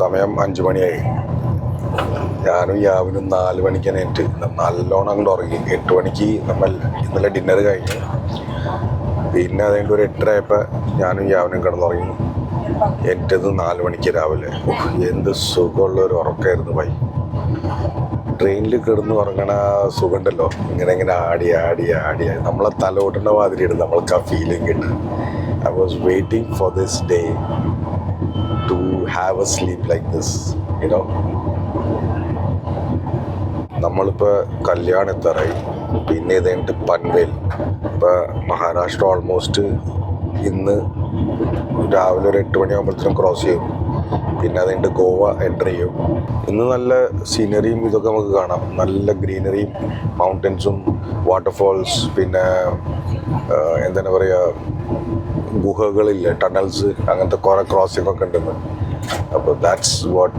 സമയം 5 മണിയായി. ഞാനും യാവിനും 4 മണിക്കാണ് എനിക്ക് നല്ലോണം അങ്ങോട്ട് ഉറങ്ങി. 8 മണിക്ക് നമ്മൾ ഇന്നലെ ഡിന്നർ കഴിഞ്ഞു. പിന്നെ അതുകൊണ്ട് ഒരു 8:30 ആയപ്പോൾ ഞാനും യാവിനും കിടന്നുറങ്ങി. എൻ്റെത് 4 മണിക്ക് രാവിലെ. എന്ത് സുഖമുള്ള ഒരു ഉറക്കമായിരുന്നു ഭൈ. ട്രെയിനിൽ കിടന്ന് ഉറങ്ങണ സുഖമുണ്ടല്ലോ, ഇങ്ങനെ ആടി നമ്മളെ തലോട്ടുന്ന മാതിരി ഇടും നമ്മൾക്ക് ആ ഫീലിംഗ് കിട്ടും. I was waiting for this day to have a sleep like this, you know. നമ്മളിപ്പോൾ കല്യാണെത്താറായി. പിന്നെ ഇത് കഴിഞ്ഞിട്ട് പൻവേൽ. ഇപ്പോൾ മഹാരാഷ്ട്ര ഓൾമോസ്റ്റ് ഇന്ന് രാവിലെ ഒരു 8 മണിയാകുമ്പോഴത്തേനും ക്രോസ് ചെയ്യും. പിന്നെ അതുകഴിഞ്ഞിട്ട് ഗോവ എൻ്റർ ചെയ്യും. ഇന്ന് നല്ല സീനറിയും ഇതൊക്കെ നമുക്ക് കാണാം. നല്ല ഗ്രീനറിയും മൗണ്ടൻസും വാട്ടർഫോൾസ്, പിന്നെ എന്താണ് പറയുക, ഗുഹകളില്ല, ടണൽസ്, അങ്ങനത്തെ കുറേ ക്രോസിംഗ് ഒക്കെ ഉണ്ടെന്ന്. അപ്പോൾ that's what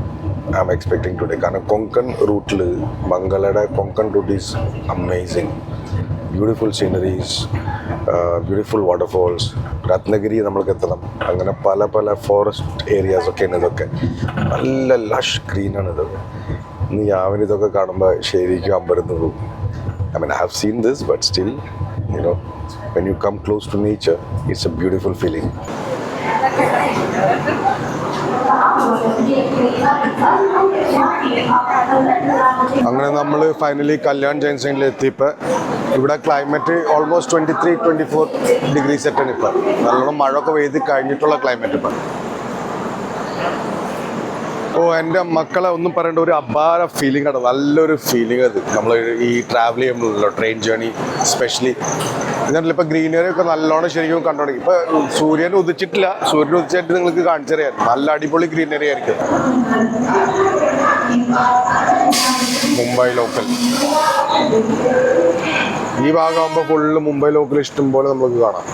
I am expecting today. കാരണം കൊങ്കൺ റൂട്ടിൽ, മംഗളയുടെ Konkan route is amazing. Beautiful sceneries, beautiful waterfalls. Ratnagiri നമ്മൾക്ക് എത്തണം. അങ്ങനെ പല പല ഫോറസ്റ്റ് ഏരിയാസൊക്കെയാണ് ഇതൊക്കെ. നല്ല ലഷ് ഗ്രീനാണ് ഇതൊക്കെ. ഇന്ന് യാവൻ ഇതൊക്കെ കാണുമ്പോൾ ശരിക്കും അമ്പരന്ന് പോകും. I mean I have seen this, but still, you know, when you come close to nature, it's a beautiful feeling. അങ്ങനെ നമ്മൾ ഫൈനലി കല്യാൺ ജംഗ്ഷനിൽ എത്തിയപ്പോൾ ഇവിടെ ക്ലൈമറ്റ് ഓൾമോസ്റ്റ് 23-24 ഡിഗ്രി സെറ്റാണ്. ഇപ്പം നല്ലോണം മഴ ഒക്കെ പെയ്ത് കഴിഞ്ഞിട്ടുള്ള ക്ലൈമറ്റ് ഇപ്പം. ഓ, എൻ്റെ മക്കളെ ഒന്നും പറയേണ്ട, ഒരു അപാര ഫീലിംഗ് ആണ്. നല്ലൊരു ഫീലിംഗ് അത് നമ്മൾ ഈ ട്രാവൽ ചെയ്യുമ്പോഴല്ലോ, ട്രെയിൻ ജേർണി സ്പെഷ്യലി. എന്നിട്ടില്ല ഇപ്പം ഗ്രീനറി ഒക്കെ നല്ലോണം ശരിക്കും കണ്ടു തുടങ്ങി. ഇപ്പം സൂര്യൻ ഉദിച്ചിട്ടില്ല. സൂര്യൻ ഉദിച്ചിട്ട് നിങ്ങൾക്ക് കാണിച്ചറിയാൻ നല്ല അടിപൊളി ഗ്രീനറി ആയിരിക്കും. മുംബൈ ലോക്കൽ ഈ ഭാഗമാകുമ്പോൾ ഫുള്ള് മുംബൈ ലോക്കൽ ഇഷ്ടം പോലെ നമുക്ക് കാണാം.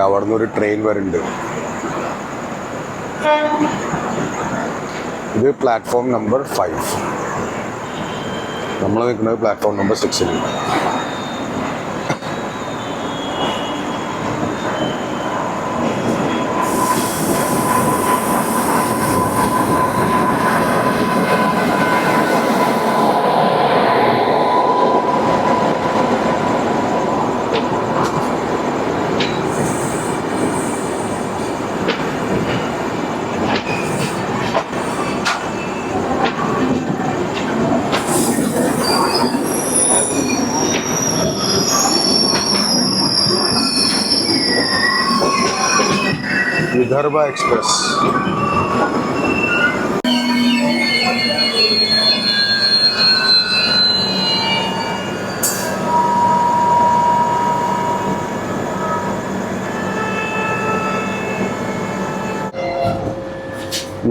അവിടെ നിന്ന് ഒരു ട്രെയിൻ വരുന്നുണ്ട്. ഇത് പ്ലാറ്റ്ഫോം നമ്പർ 5. നമ്മൾ നിൽക്കുന്നത് പ്ലാറ്റ്ഫോം നമ്പർ 6-ൽ. Vidarbha express.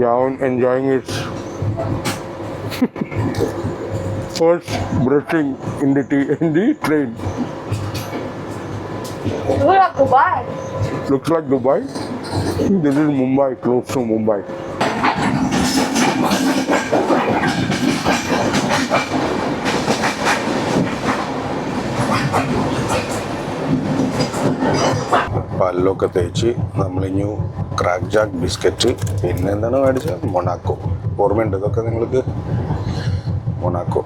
Yawn enjoying its first brushing in the train. Looks like Dubai. Looks like Dubai. This is Mumbai, close to Mumbai. പല്ലൊക്കെ തേച്ച് നമ്മളിഞ്ഞു ക്രാക്ക് ജാക്ക് ബിസ്ക്കറ്റ്, പിന്നെ എന്താണ് മേടിച്ചത്, മൊണാക്കോ. ഓർമ്മയുണ്ട് ഇതൊക്കെ നിങ്ങൾക്ക്? മൊണാക്കോ.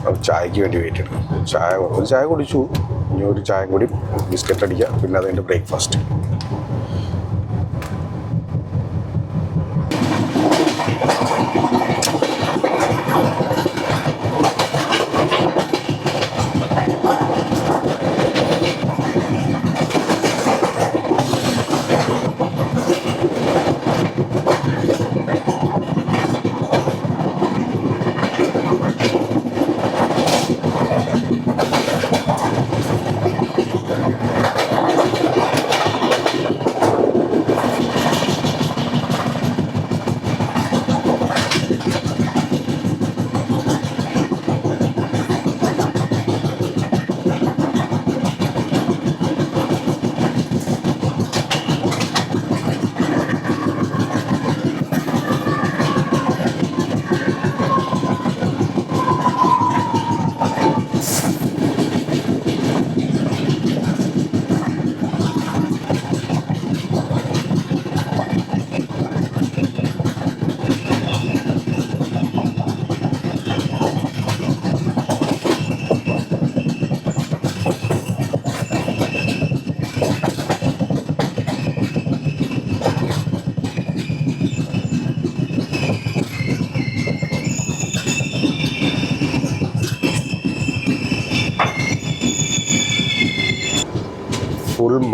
അപ്പോൾ ചായക്ക് വേണ്ടി വെയിറ്റ് ചെയ്യണം. ഒരു ചായ കുടിച്ചു, ഇനി ഒരു ചായ കൂടി ബിസ്ക്കറ്റ് അടിക്കുക, പിന്നെ അതിൻ്റെ ബ്രേക്ക്ഫാസ്റ്റ്.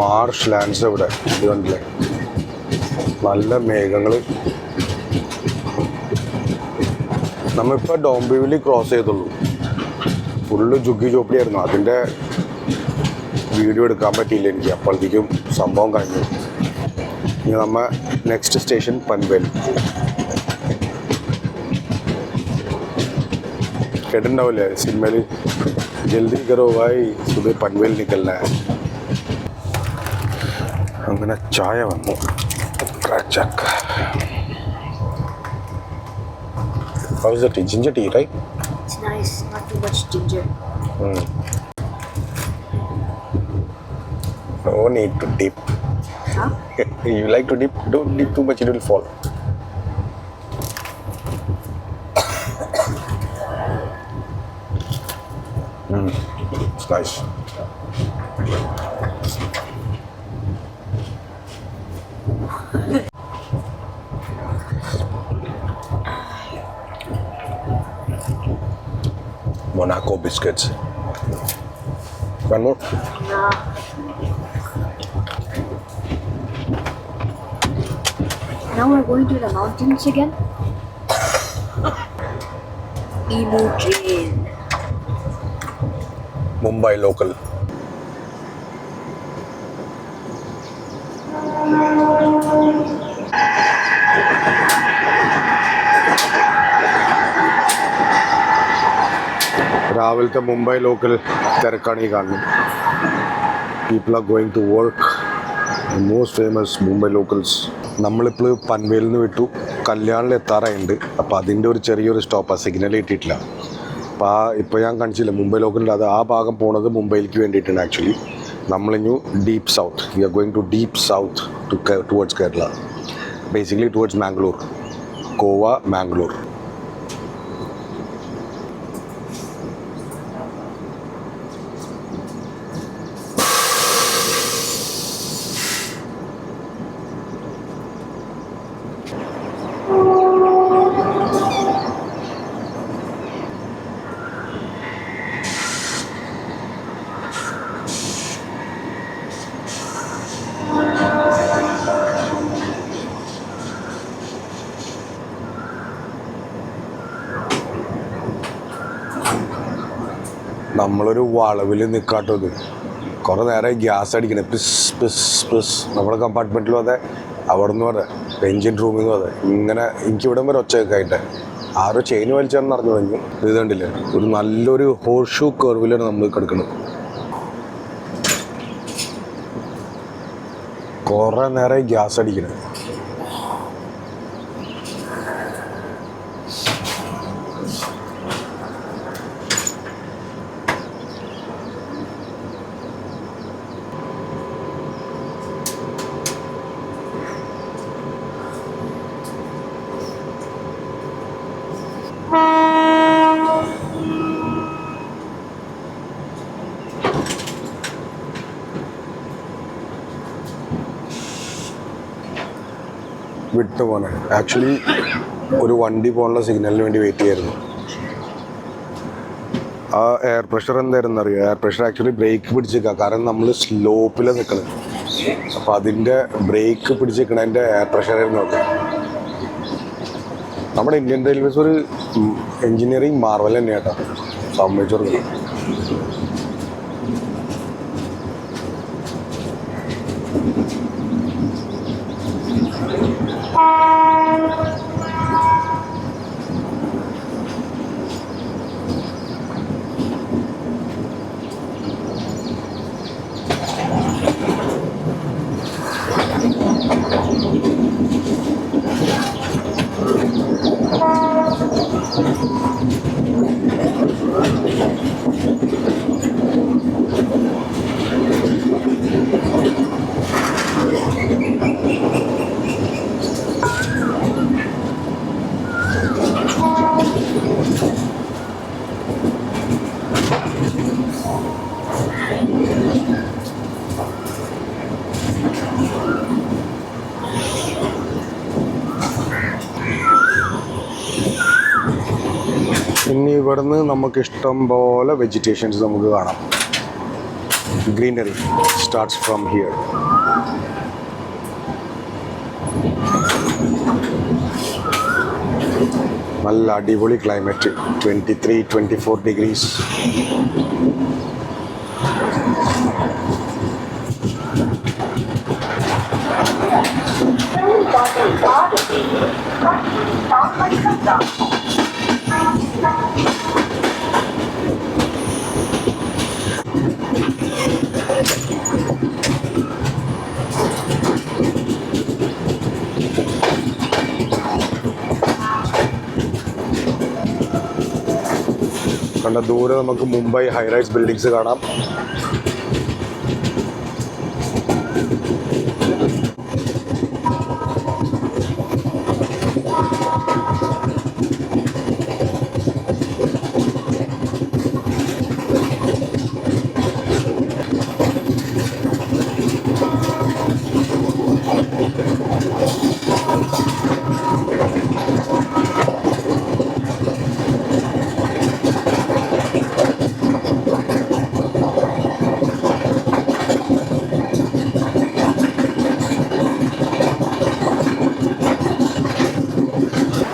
മാർഷ് ലാൻഡ്സ് ഇവിടെ. ഇത് കണ്ടില്ലേ, നല്ല മേഘങ്ങൾ. നമ്മളിപ്പോൾ ഡോംബിവിലി ക്രോസ് ചെയ്തുള്ളൂ. ഫുള്ള് ജുഗ്ഗി ചോപ്പിയായിരുന്നു. അതിൻ്റെ വീഡിയോ എടുക്കാൻ പറ്റിയില്ല എനിക്ക്, അപ്പോഴത്തേക്കും സംഭവം കഴിഞ്ഞു. ഇനി നമ്മൾ നെക്സ്റ്റ് സ്റ്റേഷൻ പൻവേൽ. കേട്ടിട്ടുണ്ടാവില്ലേ സിനിമയിൽ, ജൽദി കരോ ഭായ് സുബേ പൻവേൽ നിക്കൽന. അങ്ങനെ ചായ വന്നു. How is it? Ginger tea, right? It's nice, not too much ginger. No need to dip. Huh? You like to dip? Don't dip too much, it will fall. It's nice. Monaco biscuits. One more? Nah. Now we're going to the mountains again. Emu train. Mumbai local. രാവിലത്തെ Mumbai local തിരക്കാണ് ഈ കാണുന്നത്. People are going to work. Most famous Mumbai locals. നമ്മളിപ്പോൾ പൻവേലിൽ നിന്ന് വിട്ടു, കല്യാണിൽ എത്താറായിട്ടുണ്ട്. അപ്പോൾ അതിൻ്റെ ഒരു ചെറിയൊരു സ്റ്റോപ്പാണ്, സിഗ്നൽ കിട്ടിയിട്ടില്ല. അപ്പോൾ ഇപ്പോൾ ഞാൻ കാണിച്ചില്ല മുംബൈ ലോക്കലിൻ്റെ, അത് ആ ഭാഗം പോണത് മുംബൈയിലേക്ക് വേണ്ടിയിട്ടാണ്. ആക്ച്വലി നമ്മളിഞ്ഞു deep south, we are going to deep south towards Kerala, basically towards Mangalore, Goa, Mangalore. നമ്മളൊരു വളവിൽ നിൽക്കാട്ടത് കുറേ നേരമായി ഗ്യാസ് അടിക്കണേ, പിസ് പിസ് പിസ്. നമ്മുടെ കമ്പാർട്ട്മെൻറ്റിലും അതെ, അവിടെ നിന്ന് അതെ, എൻജിൻ റൂമിൽ നിന്നും അതെ. ഇങ്ങനെ എനിക്കിവിടം വരെ ഒച്ച കേൾക്കായിട്ട് ആരോ ചെയിൻ വലിച്ചാന്ന് അറിഞ്ഞു കഴിഞ്ഞു. ഇത് കണ്ടില്ലേ, ഒരു നല്ലൊരു ഹോർഷൂ കർവിലാണ് നമ്മൾ കിടക്കുന്നത്. കുറേ നേരമായി ഗ്യാസ് അടിക്കണേ. വിട്ടു പോണേ. ആക്ച്വലി ഒരു വണ്ടി പോകാനുള്ള സിഗ്നലിന് വേണ്ടി വെയിറ്റ് ചെയ്യായിരുന്നു. ആ എയർ പ്രഷർ എന്തായിരുന്നു അറിയുമോ? എയർ പ്രഷർ ആക്ച്വലി ബ്രേക്ക് പിടിച്ചേക്കാം, കാരണം നമ്മൾ സ്ലോപ്പിലാണ് നിൽക്കുന്നത്. അപ്പോൾ അതിൻ്റെ ബ്രേക്ക് പിടിച്ചേക്കണതിൻ്റെ എയർ പ്രഷറായിരുന്നു അത്. നമ്മുടെ ഇന്ത്യൻ റെയിൽവേസ് ഒരു എൻജിനീയറിങ് മാർവൽ തന്നെയാണ് കേട്ടോ, സമ്മതിച്ചു കൊടുക്കണം. ഇനി ഇവിടുന്ന് നമുക്ക് ഇഷ്ടം പോലെ വെജിറ്റേഷൻസ് നമുക്ക് കാണാം. greenery starts from here. നല്ല അടിപൊളി ക്ലൈമറ്റ് 23-24 ഡിഗ്രീസ്. കണ്ട ദൂരെ നമുക്ക് മുംബൈ ഹൈറൈസ് ബിൽഡിങ്സ് കാണാം.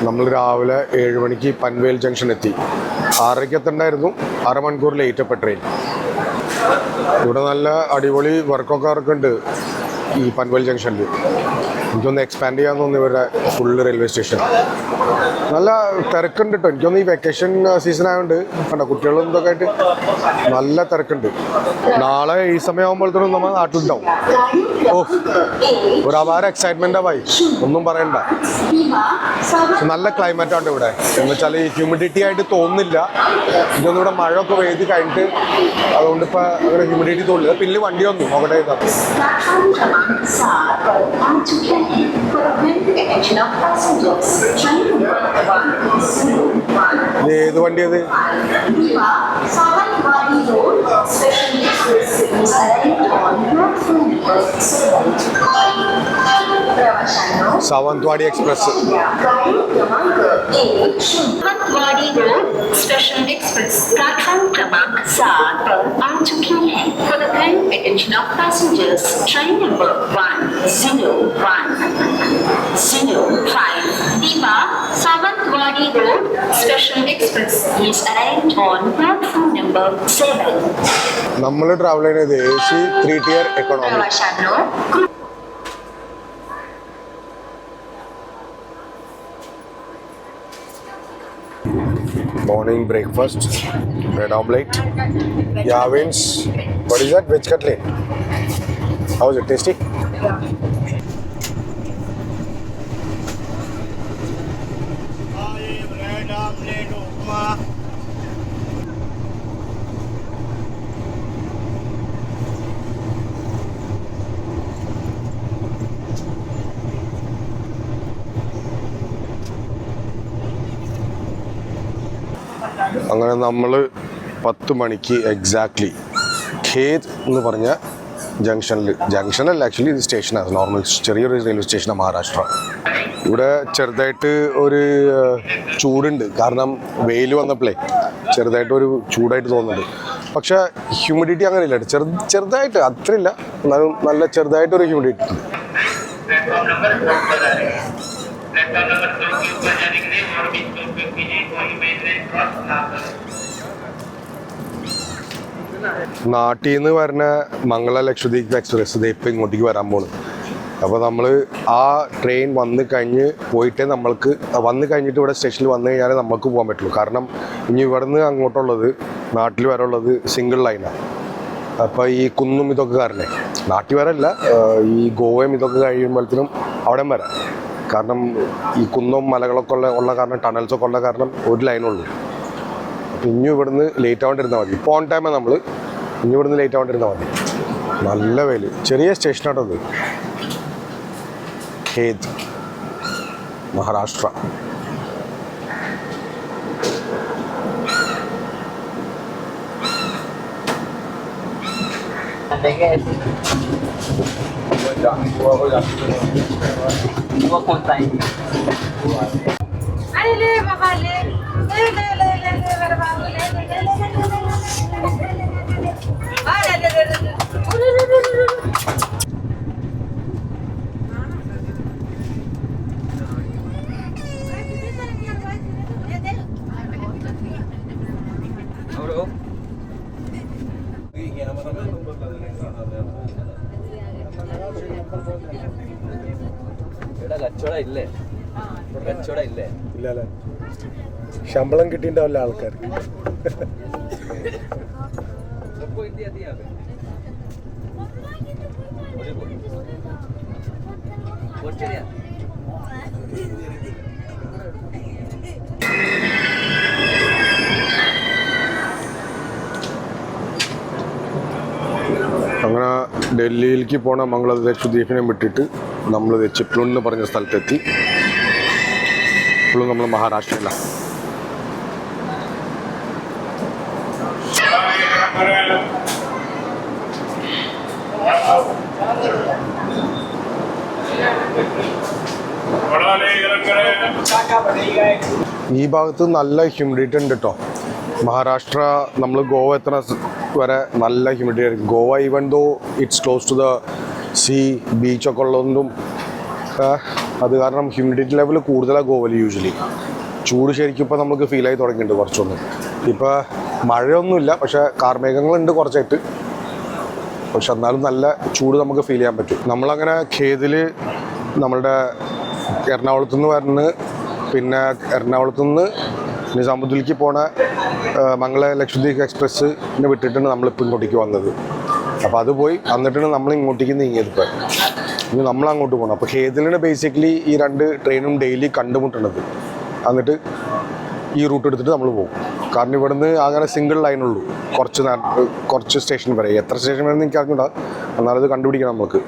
നമ്മൾ രാവിലെ 7 മണിക്ക് പൻവേൽ ജംഗ്ഷൻ എത്തി. 6:30 എത്തണ്ടായിരുന്നു, അരമണിക്കൂർ ലേറ്റ് അപ്പോൾ ട്രെയിൻ. ഇവിടെ നല്ല അടിപൊളി വർക്കൊക്കെ ഉണ്ട് ഈ പൻവേൽ ജംഗ്ഷനിൽ. എനിക്കൊന്ന് എക്സ്പാൻഡ് ചെയ്യാൻ തോന്നി ഇവരുടെ ഫുള്ള് റെയിൽവേ സ്റ്റേഷൻ. നല്ല തിരക്കുണ്ട് കേട്ടോ. എനിക്കൊന്ന് ഈ വെക്കേഷൻ സീസൺ ആയതുകൊണ്ട് കണ്ട കുട്ടികളും ഇതൊക്കെ ആയിട്ട് നല്ല തിരക്കുണ്ട്. നാളെ ഈ സമയമാകുമ്പോഴത്തേനും നമ്മൾ നാട്ടിലുണ്ടാവും. ഓ, ഒരു അപാര എക്സൈറ്റ്മെൻറ്റായി, ഒന്നും പറയണ്ട. നല്ല ക്ലൈമറ്റാണ് ഇവിടെ. എന്ന് വെച്ചാൽ ഈ ഹ്യൂമിഡിറ്റി ആയിട്ട് തോന്നുന്നില്ല. ഇതൊന്നും ഇവിടെ മഴ ഒക്കെ പെയ്ത് കഴിഞ്ഞിട്ട് അതുകൊണ്ട് ഇപ്പം അങ്ങനെ ഹ്യൂമിഡിറ്റി തോന്നില്ല. പിന്നെ വണ്ടി വന്നു നോക്കട്ടെ. ഇത് ഏത് വണ്ടി അത്? Sawantwadi express. Sawantwadi road special express platform क्रमांक 7 पर आ चुकी है. For the kind attention of passengers, train number 10105 Diva Savantwadi Road Special Express is arrived on platform number 7. നമ്മൾ ട്രാവൽ ചെയ്യുന്നത് AC 3 tier economy. Morning breakfast, bread omelette, Yavins. What is that? Veg cutlet. How is it? Tasty? Bread omelette, upma. അങ്ങനെ നമ്മൾ 10 മണിക്ക് exactly Khet എന്ന് പറഞ്ഞ ജംഗ്ഷനല്ല actually ഇത് സ്റ്റേഷനാണ്. Normal ചെറിയൊരു റെയിൽവേ സ്റ്റേഷനാണ് മഹാരാഷ്ട്ര. ഇവിടെ ചെറുതായിട്ട് ഒരു ചൂടുണ്ട്, കാരണം വെയിൽ വന്നപ്പോഴേ ചെറുതായിട്ട് ഒരു ചൂടായിട്ട് തോന്നുന്നുണ്ട്. പക്ഷേ ഹ്യൂമിഡിറ്റി അങ്ങനെ ഇല്ല, ചെറുതായിട്ട് അത്രയില്ല, എന്നാലും നല്ല ചെറുതായിട്ടൊരു ഹ്യൂമിഡിറ്റി ഉണ്ട്. നാട്ടിൽ നിന്ന് വരുന്ന മംഗള ലക്ഷദ്വീപ് എക്സ്പ്രസ് ഇത് ഇപ്പം ഇങ്ങോട്ടേക്ക് വരാൻ പോണ്. അപ്പോൾ നമ്മൾ ആ ട്രെയിൻ വന്ന് കഴിഞ്ഞിട്ട് ഇവിടെ സ്റ്റേഷനിൽ വന്നു കഴിഞ്ഞാൽ നമുക്ക് പോകാൻ പറ്റുള്ളൂ. കാരണം ഇനി ഇവിടെ നിന്ന് അങ്ങോട്ടുള്ളത് നാട്ടിൽ വരെയുള്ളത് സിംഗിൾ ലൈനാണ്. അപ്പോൾ ഈ കുന്നും ഇതൊക്കെ കാരണേ നാട്ടിൽ വരല്ല, ഈ ഗോവയും ഇതൊക്കെ കഴിയുമ്പോഴത്തേനും അവിടെ വരാം. കാരണം ഈ കുന്നും മലകളൊക്കെ ഉള്ള കാരണം ടണൽസൊക്കെ ഉള്ള കാരണം ഒരു ലൈനുള്ളൂ. അപ്പോൾ ഇനി ഇവിടുന്ന് ലേറ്റ് ആവാണ്ടിരുന്നാൽ മതി. ഇപ്പോൾ ഓൺ ടൈമാണ് നമ്മൾ. ഇനി ഇവിടുന്ന് ലേറ്റ് ആവാണ്ടിരുന്നാൽ മതി. നല്ല വെയിൽ. ചെറിയ സ്റ്റേഷനാട്ടത്. ഖേദ്, മഹാരാഷ്ട്ര. अरे ले बाबा ले ले ले ले ले ले मेरे बाबू ले ले ले ले ले ले ले ले ले ले ले ले ले ले ले ഇല്ലല്ലേ ശമ്പളം കിട്ടിണ്ടാവില്ല ആൾക്കാർക്ക്. അങ്ങനെ ഡൽഹിയിലേക്ക് പോണ മംഗള ലക്ഷദ്വീപിനെ വിട്ടിട്ട് നമ്മൾ ചിപ്ലൂൺ എന്ന് പറഞ്ഞ സ്ഥലത്തെത്തി. ഇപ്പോഴും നമ്മൾ മഹാരാഷ്ട്രയിലാണ്. ഈ ഭാഗത്ത് നല്ല ഹ്യൂമിഡിറ്റി ഉണ്ട് കേട്ടോ. മഹാരാഷ്ട്ര നമ്മൾ ഗോവ എത്തുന്ന വരെ നല്ല ഹ്യൂമിഡിറ്റി ആയിരിക്കും. Goa even though it's close to the sea ബീച്ചൊക്കെ ഉള്ളതുകൊണ്ടും അത് കാരണം ഹ്യൂമിഡിറ്റി ലെവൽ കൂടുതലാണ് ഗോവയിൽ യൂഷ്വലി. ചൂട് ശരിക്കും ഇപ്പോൾ നമുക്ക് ഫീലായി തുടങ്ങിയിട്ടുണ്ട് കുറച്ചൊന്ന്. ഇപ്പോൾ മഴയൊന്നുമില്ല, പക്ഷേ കാർമേഘങ്ങളുണ്ട് കുറച്ചായിട്ട്. പക്ഷെ എന്നാലും നല്ല ചൂട് നമുക്ക് ഫീൽ ചെയ്യാൻ പറ്റും. നമ്മളങ്ങനെ ഖേദിൽ നമ്മളുടെ എറണാകുളത്തു നിന്ന് വരുന്ന, പിന്നെ എറണാകുളത്തു നിന്ന് നിസാമുദ്ദീനിലേക്ക് പോണ മംഗള ലക്ഷദ്വീപ് എക്സ്പ്രസ്സിനെ വിട്ടിട്ടാണ് നമ്മളിപ്പോൾ ഇങ്ങോട്ടേക്ക് വന്നത്. അപ്പോൾ അത് പോയി എന്നിട്ടാണ് നമ്മൾ ഇങ്ങോട്ടേക്ക് നീങ്ങിയത്. ഇപ്പോൾ ഇനി നമ്മൾ അങ്ങോട്ട് പോകണം. അപ്പോൾ ഖേദിലാണ് ബേസിക്കലി ഈ 2 ട്രെയിനും ഡെയിലി കണ്ടുമുട്ടുന്നത്. എന്നിട്ട് ഈ റൂട്ട് എടുത്തിട്ട് നമ്മൾ പോകും. കാരണം ഇവിടുന്ന് അങ്ങനെ സിംഗിൾ ലൈനുള്ളൂ കുറച്ച് സ്റ്റേഷൻ വരെ. എത്ര സ്റ്റേഷൻ വരെ എനിക്ക് അറിഞ്ഞൂടാ, എന്നാലും അത് കണ്ടുപിടിക്കണം നമുക്ക്.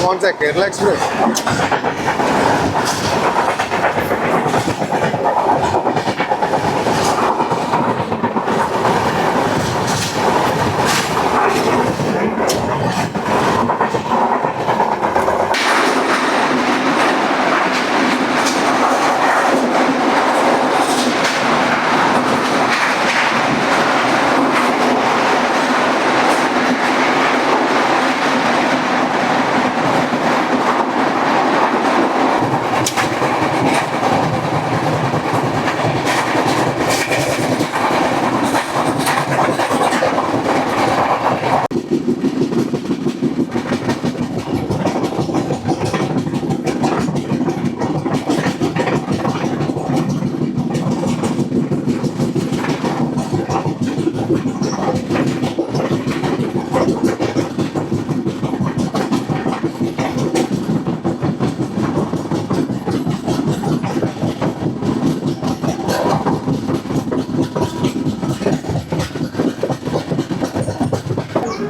कौन सा केरला एक्सप्रेस?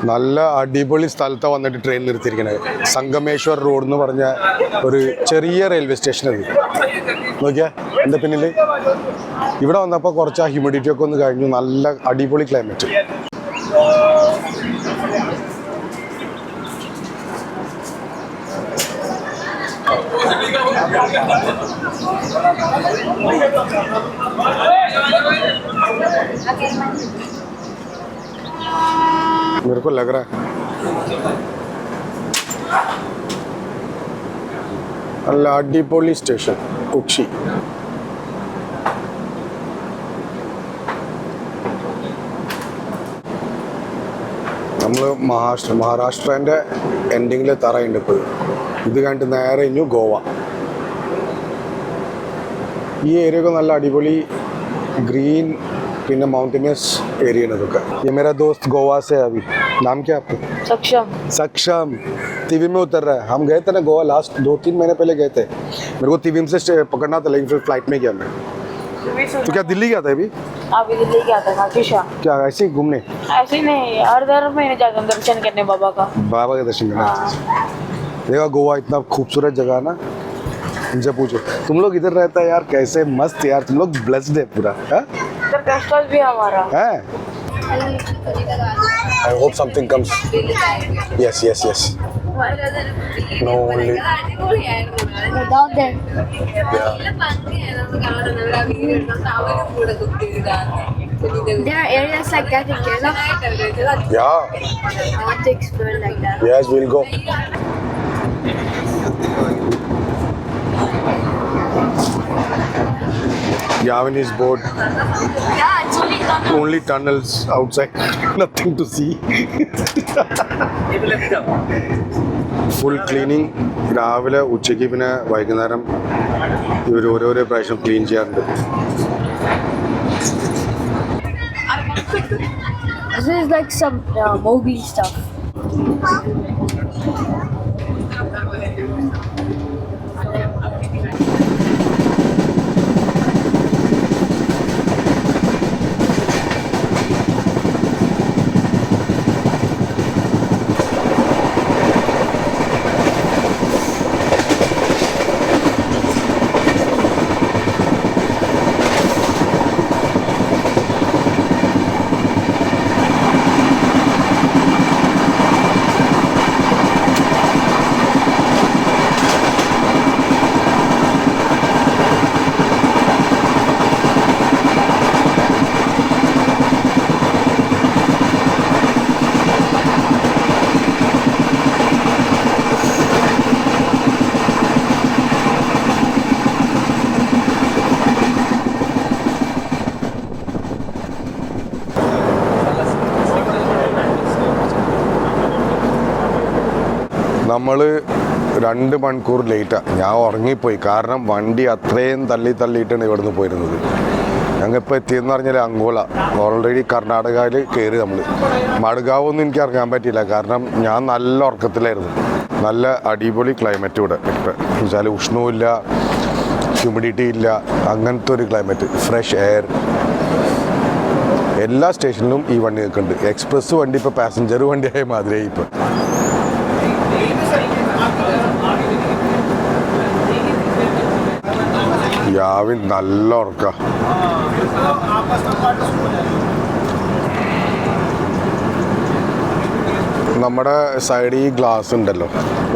നല്ല അടിപൊളി സ്ഥലത്താണ് വന്നിട്ട് ട്രെയിൻ നിർത്തിയിരിക്കുന്നത്. സംഗമേശ്വർ റോഡ് എന്ന് പറഞ്ഞ ഒരു ചെറിയ റെയിൽവേ സ്റ്റേഷൻ. അത് നോക്കിയാൽ എൻ്റെ പിന്നിൽ ഇവിടെ വന്നപ്പോൾ കുറച്ച് ആ ഹ്യൂമിഡിറ്റി ഒക്കെ ഒന്ന് കഴിഞ്ഞു. നല്ല അടിപൊളി ക്ലൈമറ്റ്. मेरे को लग रहा है നല്ല അടിപൊളി സ്റ്റേഷൻ കുക്ഷി. നമ്മൾ മഹാരാഷ്ട്രൻ്റെ എൻഡിങ്ങിൽ തറയുണ്ട് ഇപ്പോൾ. ഇത് കഴിഞ്ഞിട്ട് നേരെ ഇഞ്ഞു ഗോവ. ഈ ഏരിയ ഒക്കെ നല്ല അടിപൊളി ग्रीन പിന്നെ മൗണ്ടനിയസ് एरिया है इधर का। ये मेरा दोस्त गोवा से अभी, नाम क्या आपका? सक्षम तिविम में उतर रहा है। हम गए थे ना गोवा लास्ट 2-3 महीने पहले गए थे। मेरे को तिविम से पकड़ना था, लेकिन फिर फ्लाइट में गया मैं। तो क्या दिल्ली गया था अभी? अभी दिल्ली गया था काफिशा। क्या ऐसे ही घूमने? ऐसे नहीं, हर महीने जाते हैं दर्शन करने बाबा के दर्शन करने। देखा गोवा इतना खूबसूरत जगह है ना, इनसे पूछो तुम लोग इधर रहता है यार, कैसे मस्त यार, तुम लोग ब्लेस्ड है पूरा। गेस्ट हाउस भी हमारा है। I hope something comes. Yes. No only. Down there. There are areas like that in Kerala. Yeah. I want to explore like that. Yes, we'll go. Yavin is bored. Yeah, it's only done. Only tunnels outside. Nothing to see. Full cleaning രാവിലെ ഉച്ചയ്ക്ക് പിന്നെ വൈകുന്നേരം ഇവർ ഓരോരോ പ്രാവശ്യം clean ചെയ്യാറുണ്ട്. This is like some Mowgli stuff. നമ്മൾ 2 മണിക്കൂർ ലേറ്റാണ്. ഞാൻ ഉറങ്ങിപ്പോയി, കാരണം വണ്ടി അത്രയും തള്ളിയിട്ടാണ് ഇവിടുന്ന് പോയിരുന്നത്. ഞങ്ങളിപ്പോൾ എത്തിയെന്ന് പറഞ്ഞാൽ അങ്കോള. ഓൾറെഡി കർണാടകയിൽ കയറി നമ്മൾ. മഡ്ഗാവൊന്നും എനിക്ക് ഇറങ്ങാൻ പറ്റിയില്ല, കാരണം ഞാൻ നല്ല ഉറക്കത്തിലായിരുന്നു. നല്ല അടിപൊളി ക്ലൈമറ്റ് ഇവിടെ. ഇപ്പം എന്നുവെച്ചാൽ ഉഷ്ണവുമില്ല, ഹ്യൂമിഡിറ്റി ഇല്ല, അങ്ങനത്തെ ഒരു ക്ലൈമറ്റ്, ഫ്രഷ് എയർ. എല്ലാ സ്റ്റേഷനിലും ഈ വണ്ടി നിൽക്കുന്നുണ്ട്. എക്സ്പ്രസ് വണ്ടി ഇപ്പോൾ പാസഞ്ചർ വണ്ടിയായ മാതിരിയായി ഇപ്പം. യാവിൻ നല്ല ഉറക്ക. നമ്മുടെ സൈഡിൽ ഈ ഗ്ലാസ് ഉണ്ടല്ലോ,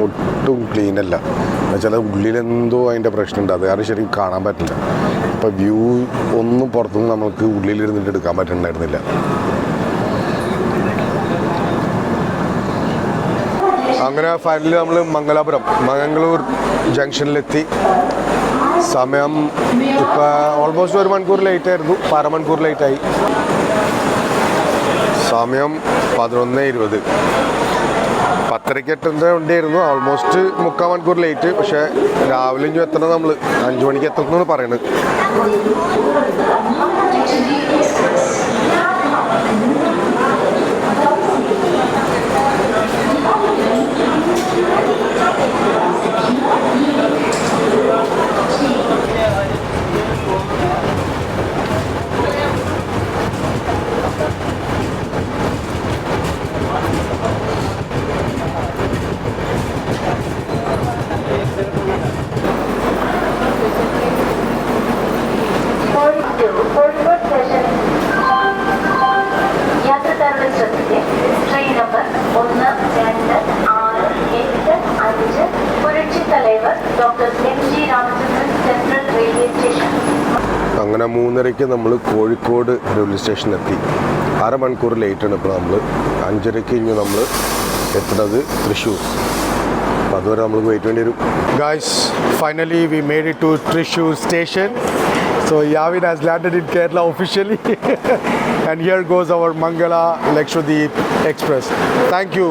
ഒട്ടും ക്ലീൻ അല്ല. എന്നുവെച്ചാൽ ഉള്ളിലെന്തോ അതിൻ്റെ പ്രശ്നമുണ്ട്, അത് കാരണം ശരിക്കും കാണാൻ പറ്റില്ല. ഇപ്പം വ്യൂ ഒന്നും പുറത്തുനിന്ന് നമുക്ക് ഉള്ളിലിരുന്നിട്ട് എടുക്കാൻ പറ്റുന്നുണ്ടായിരുന്നില്ല. അങ്ങനെ ഫൈനലി നമ്മൾ മംഗളൂർ ജംഗ്ഷനിലെത്തി. സമയം ഇപ്പം ഓൾമോസ്റ്റ് 1 മണിക്കൂർ ലേറ്റ് ആയിരുന്നു, 1/2 മണിക്കൂർ ലേറ്റായി. സമയം 11:20. 10:30 എത്തേണ്ട വണ്ടിയായിരുന്നു, ഓൾമോസ്റ്റ് 3/4 മണിക്കൂർ ലേറ്റ്. പക്ഷേ രാവിലെ ഇനി എത്തണം, നമ്മൾ 5 മണിക്ക് എത്തണമെന്നാണ് പറയുന്നത്. Train number 1, 2, 6, 8, 5 Puratchi Thalaivar doctor MG. Ramachandran central railway station. അങ്ങനെ 3:30 നമ്മൾ കോഴിക്കോട് റെയിൽവേ സ്റ്റേഷനിലെത്തി. 1/2 മണിക്കൂർ ലേറ്റാണ്. ഇപ്പോൾ നമ്മൾ 5:30 ഇനി നമ്മൾ എത്തുന്നത് തൃശ്ശൂർ. അപ്പോൾ അതുവരെ നമുക്ക് വെയിറ്റ് വേണ്ടി വരും. Guys, finally we made it to Thrissur station. So Yavin has landed in Kerala officially. And here goes our Mangala Lakshadweep Express. Thank you.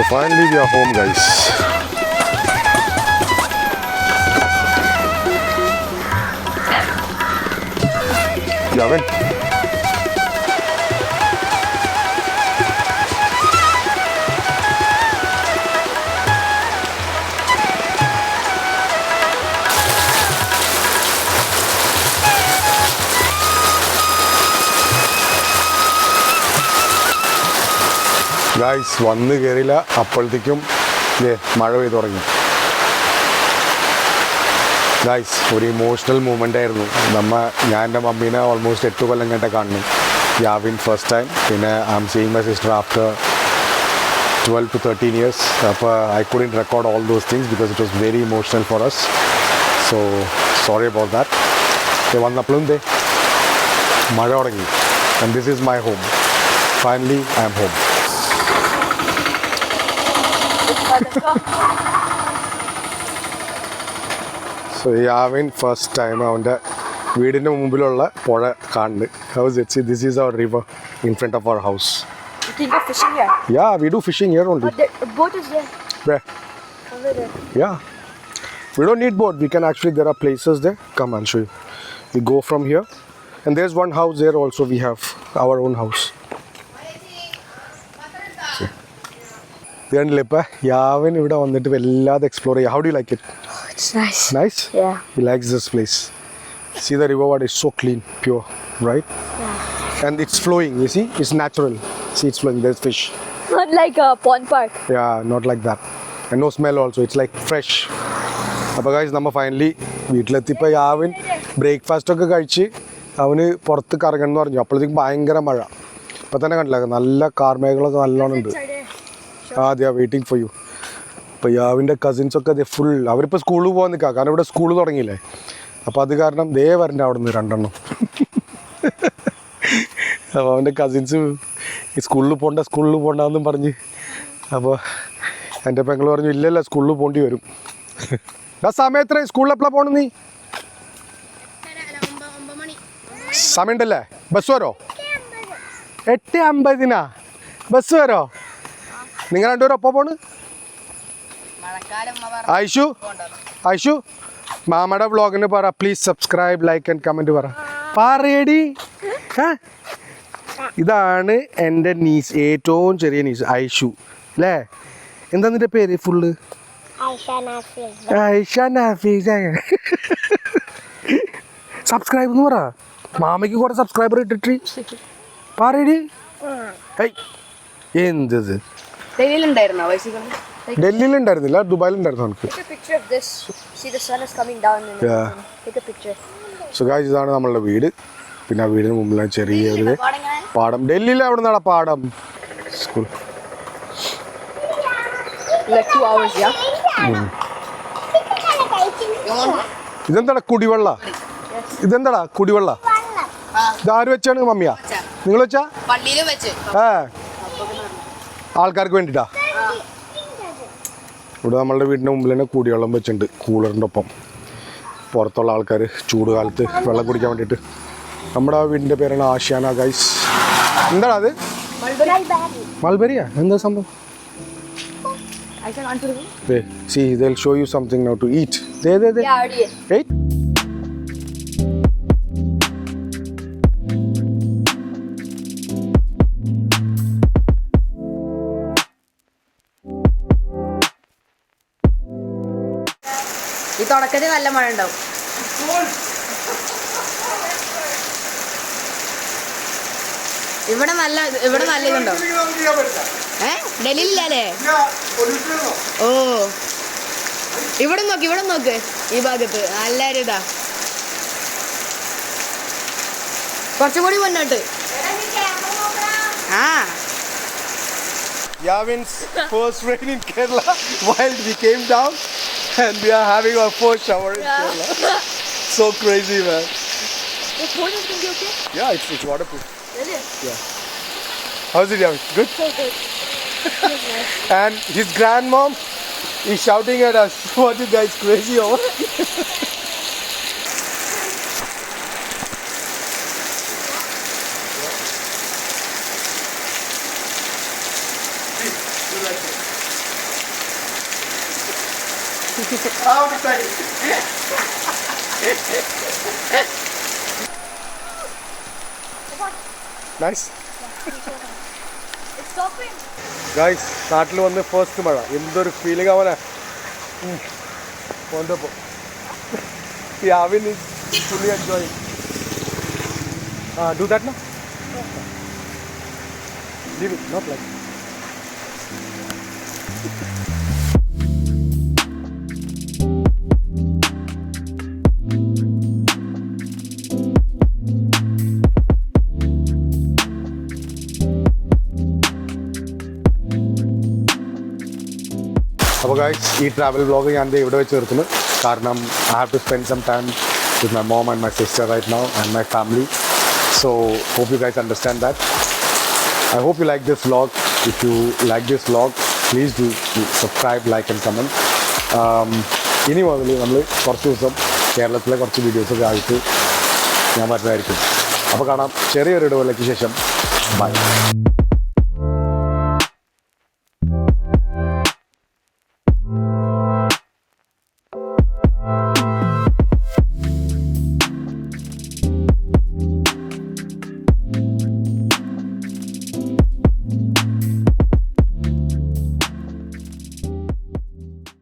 finally we are home, guys. Yavin. Guys വന്ന് കയറിയില്ല, അപ്പോഴത്തേക്കും മഴ പെയ്തു തുടങ്ങി. Guys ഒരു emotional moment ആയിരുന്നു. ഞാൻ എൻ്റെ മമ്മീനെ ഓൾമോസ്റ്റ് 8 കൊല്ലം കഴിഞ്ഞിട്ട് കാണുന്നു. Yavin first time. പിന്നെ I am seeing my sister after 12 to 13 years. അപ്പോൾ I couldn't record all those things because it was very emotional for us. So sorry about that. വന്നപ്പോഴും മഴ തുടങ്ങി. And this is my home. Finally I am home. So Yavin first time അവൻ്റെ വീടിൻ്റെ മുമ്പിലുള്ള പുഴ കാണുന്നുണ്ട്. House it. This is our river in front of our house. You can go fishing here. Yeah, we do fishing here only. But the boat is there. Where? Over there. Yeah. We don't need boat. We can actually, there are places there. Come, I'll show you. We go from here. And there's one house there also. We have our own house. കണ്ടില്ലേ ഇപ്പം യാവൻ ഇവിടെ വന്നിട്ട് വല്ലാതെ explore ചെയ്യുക. How do like it? It's nice. Nice? Yeah. He likes this place. See the river water is so clean, pure, right? Yeah. And it's flowing, you see? It's natural. See, it's flowing. There's fish. Not like a pond park. Yeah, not like that. And no smell also. It's like fresh. അപ്പോൾ guys നമ്മൾ finally വീട്ടിലെത്തിയപ്പോൾ യാവിൻ ബ്രേക്ക്ഫാസ്റ്റൊക്കെ കഴിച്ച് അവന് പുറത്ത് കറങ്ങണം എന്ന് പറഞ്ഞു. അപ്പോഴത്തേക്കും ഭയങ്കര മഴ. ഇപ്പം തന്നെ കണ്ടില്ല, നല്ല കാർമേഘങ്ങളൊക്കെ നല്ലോണം ഉണ്ട്. they are waiting for you. അപ്പോൾ യാവിൻ്റെ കസിൻസൊക്കെ ഫുൾ അവരിപ്പോൾ സ്കൂളിൽ പോകാൻ നിൽക്കുക. കാരണം ഇവിടെ സ്കൂൾ തുടങ്ങിയില്ലേ. അപ്പോൾ അത് കാരണം വരണ്ട അവിടെ നിന്ന് 2 എണ്ണം. അപ്പോൾ അവൻ്റെ കസിൻസ് സ്കൂളിൽ പോകണ്ടെന്നും പറഞ്ഞ്. അപ്പോൾ എൻ്റെ പെങ്ങൾ പറഞ്ഞു ഇല്ലല്ല സ്കൂളിൽ പോകേണ്ടി വരും. ആ സമയത്ര സ്കൂളിൽ എപ്പോഴാണ് പോകണം നീ? സമയമുണ്ടല്ലേ? ബസ് വരോ? 8:50 ബസ് വരോ? നിങ്ങൾ രണ്ടുപേരും ഒപ്പം പോണ്? ഐഷു മാമയുടെ വ്ളോഗിന് പറ please subscribe, like and comment പറയടി. ഇതാണ് എൻ്റെ നീസ്, ഏറ്റവും ചെറിയ നീസ് ഐഷു അല്ലേ? എന്താ നിൻ്റെ പേര് ഫുള്ള്? ഐഷ നാഫീസ്. സബ്സ്ക്രൈബ് എന്ന് പറ. മാമയ്ക്ക് കുറേ സബ്സ്ക്രൈബർ ഇട്ടിട്ട് പറയടി. എന്തത് ഡൽഹിയിലുണ്ടായിരുന്നില്ല, ദുബായിലുണ്ടായിരുന്നു നമുക്ക്. Take a picture of this. See the sun is coming down. Yeah. Take a picture. So guys ഇതാണ് നമ്മളുടെ വീട്. പിന്നെ ആ വീടിന് മുമ്പിലാണ് ചെറിയൊരു പാടം. ഡൽഹിയിൽ എവിടെ നിന്നാണ് പാടം? സ്കൂൾ. Like 2 hours, yeah? ഇതെന്താടാ കുടിവെള്ള? ഇതെന്താടാ കുടിവെള്ള? ഇതാര് വെച്ചാണ്? മമ്മിയാ നിങ്ങൾ വെച്ചാ? ആൾക്കാർക്ക് വേണ്ടിയിട്ടാ. ഇവിടെ നമ്മളുടെ വീടിൻ്റെ മുമ്പിൽ തന്നെ കുടിവെള്ളം വെച്ചിട്ടുണ്ട് കൂളറിൻ്റെ ഒപ്പം. പുറത്തുള്ള ആൾക്കാർ ചൂട് കാലത്ത് വെള്ളം കുടിക്കാൻ വേണ്ടിയിട്ട്. നമ്മുടെ വീടിൻ്റെ പേരാണ് ആഷ്യാന ഗൈസ്. എന്താടാ അത്? മൾബറിയാ? എന്താ സംഭവം? See, they'll show you something now to eat. Yeah, already. Wait. ഈ തുടക്കത്തിൽ നല്ല മഴ ഉണ്ടാവും. ഇവിടെ നല്ല ഇതുണ്ടോ? ഡൽഹിയിലല്ലേ? ഓ ഇവിടെ നോക്ക് ഈ ഭാഗത്ത് നല്ലൊരു ഇതാ. കുറച്ചും കൂടി മുന്നോട്ട്. Yavin's first rain in Kerala while we came down and we are having our first shower in Kerala. So crazy, man. The phone is going to be okay? Yeah, it's waterproof. Really? Yeah. How's it, Yavin? Good? So good. And his grandmom is shouting at us. What you guys crazy over? Nice guys, നാട്ടിൽ വന്ന് first മഴ, എന്തൊരു feeling ആവാനാ. വന്നപ്പോൾ Avin is fully enjoying. Do that now. Leave it, not like. അപ്പോൾ guys, ഈ travel vlog ഞാൻ ഇവിടെ വെച്ച് നിർത്തുന്നു. കാരണം I have to spend some time with my mom and my sister right now and my family. So hope you guys understand that. I hope you like this vlog. If you like this vlog, please do subscribe, like and comment. ഇനി മുതൽ നമ്മൾ കുറച്ച് ദിവസം കേരളത്തിലെ കുറച്ച് വീഡിയോസൊക്കെ ആയിട്ട് ഞാൻ വരുന്നതായിരിക്കും. അപ്പോൾ കാണാം ചെറിയൊരു ഇടവേളയ്ക്ക് ശേഷം. ബൈ.